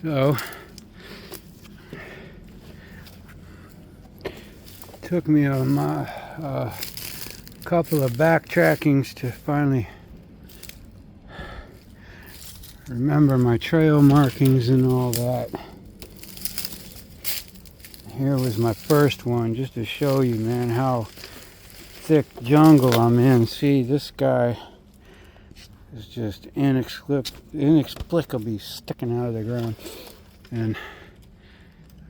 So took me a couple of backtrackings to finally remember my trail markings and all that. Here was my first one, just to show you, man, how thick jungle I'm in. See, this guy is just inexplicably sticking out of the ground, and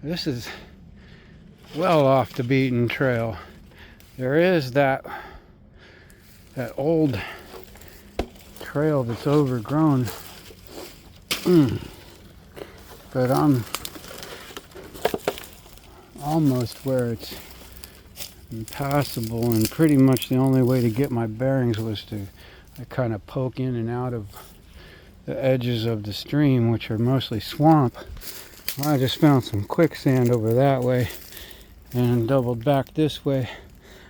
this is well off the beaten trail. There is that old trail that's overgrown, but I'm almost where it's impassable, and pretty much the only way to get my bearings was to kind of poke in and out of the edges of the stream, which are mostly swamp. I just found some quicksand over that way and doubled back this way,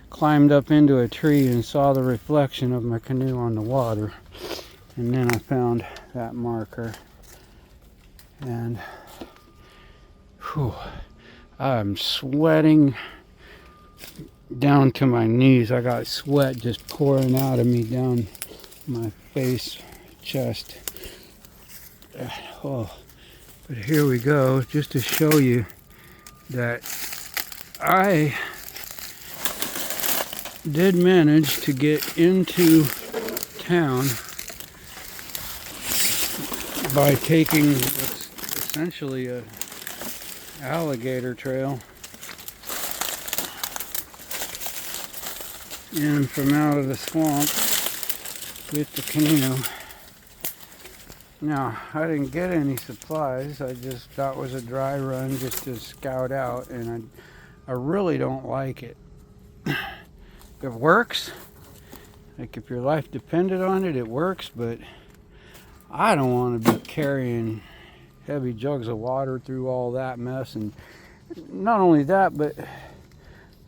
climbed up into a tree and saw the reflection of my canoe on the water, and then I found that marker, and whew, I'm sweating down to my knees. I got sweat just pouring out of me down my face, chest. Oh, but here we go, just to show you that I did manage to get into town by taking what's essentially a alligator trail in from out of the swamp with the canoe. Now, I didn't get any supplies. I just thought it was a dry run just to scout out, and I really don't like it. It works. Like, if your life depended on it, it works, but I don't want to be carrying heavy jugs of water through all that mess. And not only that, but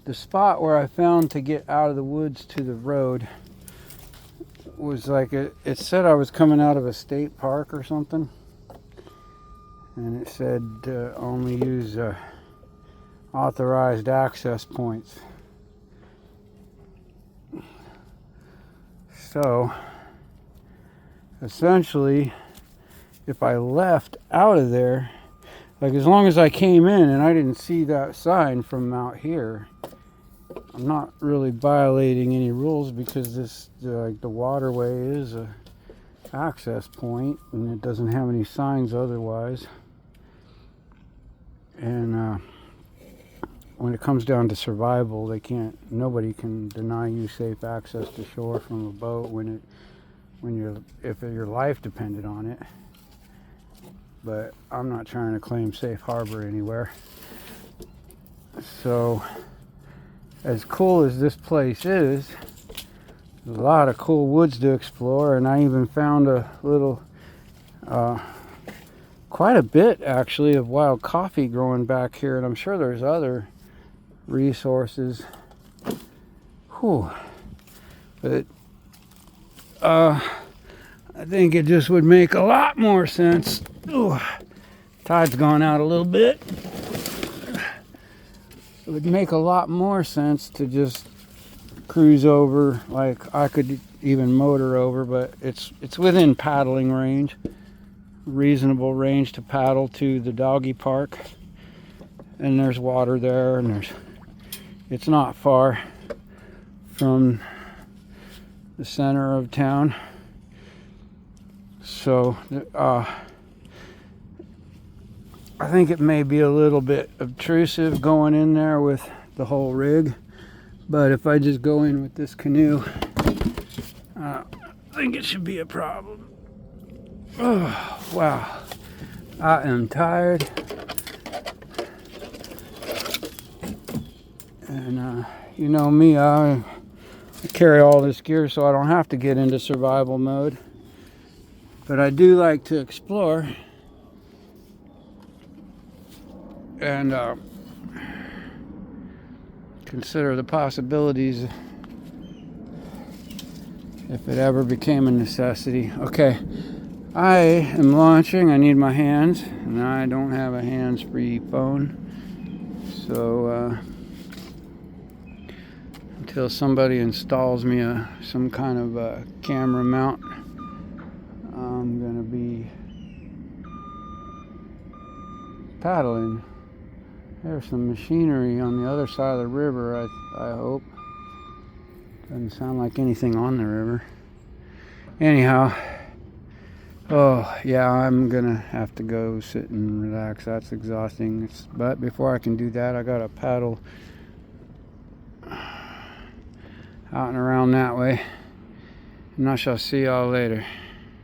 the spot where I found to get out of the woods to the road was like it said I was coming out of a state park or something, and it said only use authorized access points. So essentially, if I left out of there, like, as long as I came in and I didn't see that sign from out here, I'm not really violating any rules, because this the waterway is a access point and it doesn't have any signs otherwise. And when it comes down to survival, nobody can deny you safe access to shore from a boat if your life depended on it. But I'm not trying to claim safe harbor anywhere. So, as cool as this place is, there's a lot of cool woods to explore, and I even found a little, quite a bit actually, of wild coffee growing back here, and I'm sure there's other resources. Whew. But I think it just would make a lot more sense. Ooh, tide's gone out a little bit. It would make a lot more sense to just cruise over. Like, I could even motor over, but it's within paddling range, reasonable range to paddle to the doggy park, and there's water there, and it's not far from the center of town. So I think it may be a little bit obtrusive going in there with the whole rig, but if I just go in with this canoe, I think it should be a problem. Oh, wow. I am tired. And you know me, I carry all this gear so I don't have to get into survival mode. But I do like to explore and consider the possibilities if it ever became a necessity. Okay, I am launching. I need my hands, and I don't have a hands-free phone. So until somebody installs me some kind of a camera mount, I'm gonna be paddling. There's some machinery on the other side of the river, I hope. Doesn't sound like anything on the river. Anyhow, oh yeah, I'm gonna have to go sit and relax. That's exhausting. But before I can do that, I gotta paddle out and around that way. And I shall see y'all later.